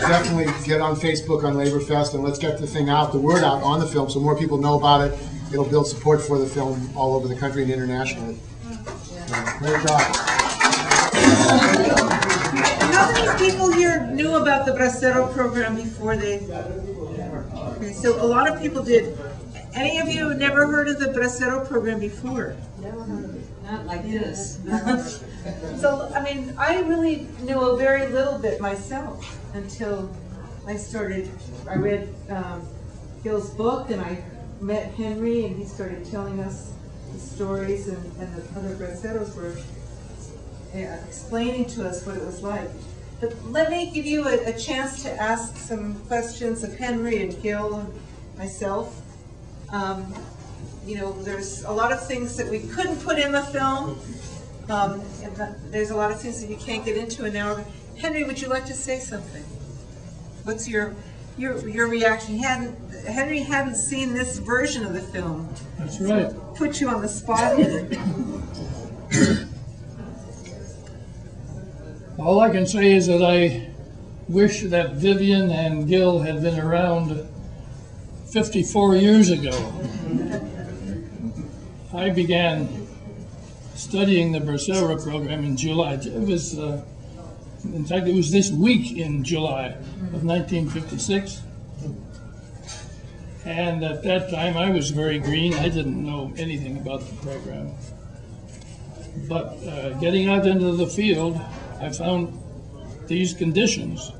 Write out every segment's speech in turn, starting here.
definitely get on Facebook on Laborfest, and let's get the thing out, the word out on the film, so more people know about it. It'll build support for the film all over the country and internationally. Great job. How many people here knew about the Bracero program before they? Okay, so a lot of people did. Any of you never heard of the Bracero program before? Never heard of it. Not like this. So, I mean, I really knew a very little bit myself until I read Gil's book, and I met Henry, and he started telling us the stories, and the other Braceros were explaining to us what it was like. But let me give you a chance to ask some questions of Henry and Gil and myself. You know, there's a lot of things that we couldn't put in the film. And there's a lot of things that you can't get into an hour. Henry, would you like to say something? What's your reaction? Henry hadn't seen this version of the film. That's right. So put you on the spot here. All I can say is that I wish that Vivian and Gil had been around 54 years ago. I began studying the Bracero program in July. It was, in fact, it was this week in July of 1956. And at that time, I was very green. I didn't know anything about the program. But getting out into the field, I found these conditions,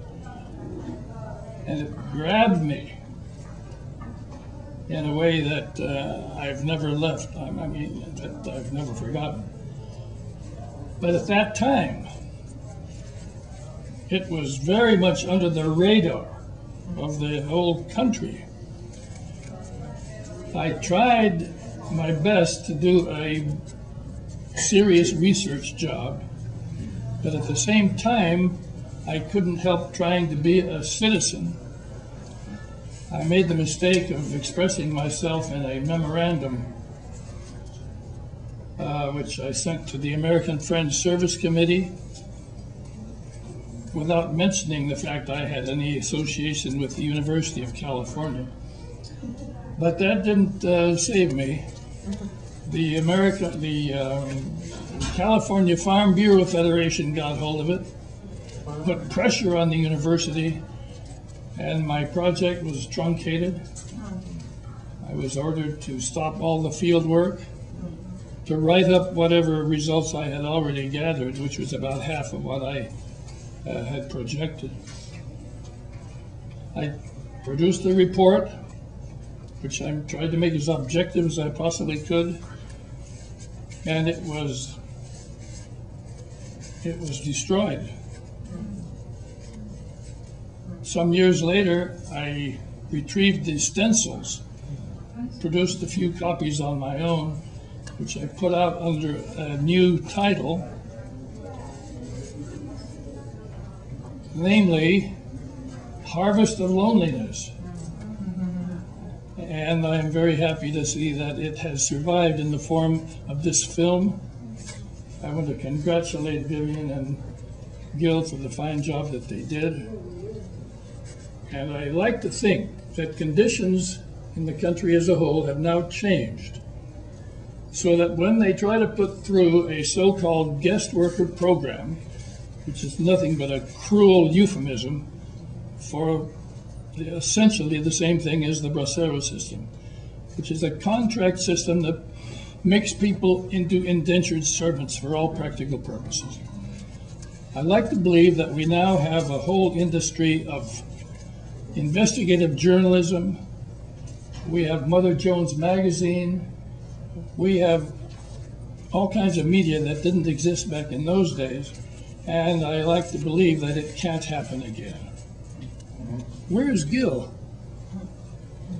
and it grabbed me in a way that I've never left, I mean, that I've never forgotten. But at that time, it was very much under the radar of the whole country. I tried my best to do a serious research job, but at the same time, I couldn't help trying to be a citizen. I made the mistake of expressing myself in a memorandum which I sent to the American Friends Service Committee without mentioning the fact I had any association with the University of California. But that didn't save me. The California Farm Bureau Federation got hold of it, put pressure on the university, and my project was truncated. I was ordered to stop all the field work, to write up whatever results I had already gathered, which was about half of what I had projected. I produced a report, which I tried to make as objective as I possibly could, and it was destroyed. Some years later, I retrieved the stencils, produced a few copies on my own, which I put out under a new title, namely, Harvest of Loneliness. And I am very happy to see that it has survived in the form of this film. I want to congratulate Vivian and Gil for the fine job that they did. And I like to think that conditions in the country as a whole have now changed, so that when they try to put through a so-called guest worker program, which is nothing but a cruel euphemism for essentially the same thing as the Bracero system, which is a contract system that makes people into indentured servants for all practical purposes. I like to believe that we now have a whole industry of investigative journalism. We have Mother Jones magazine. We have all kinds of media that didn't exist back in those days, and I like to believe that it can't happen again. Where is Gil?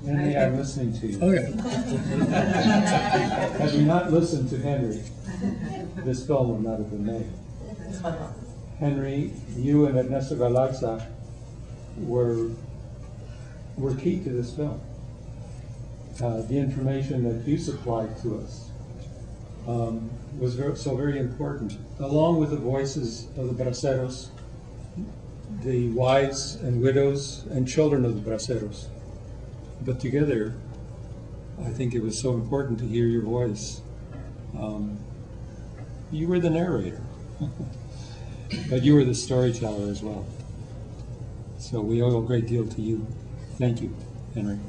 Henry, I'm listening to you. Okay. Had you not listened to Henry, this film would not have been made. Henry, you and Ernesto Galarza were key to this film. The information that you supplied to us was so very important, along with the voices of the Braceros the wives and widows and children of the braceros. But together, I think it was so important to hear your voice. You were the narrator, but you were the storyteller as well. So we owe a great deal to you. Thank you, Henry.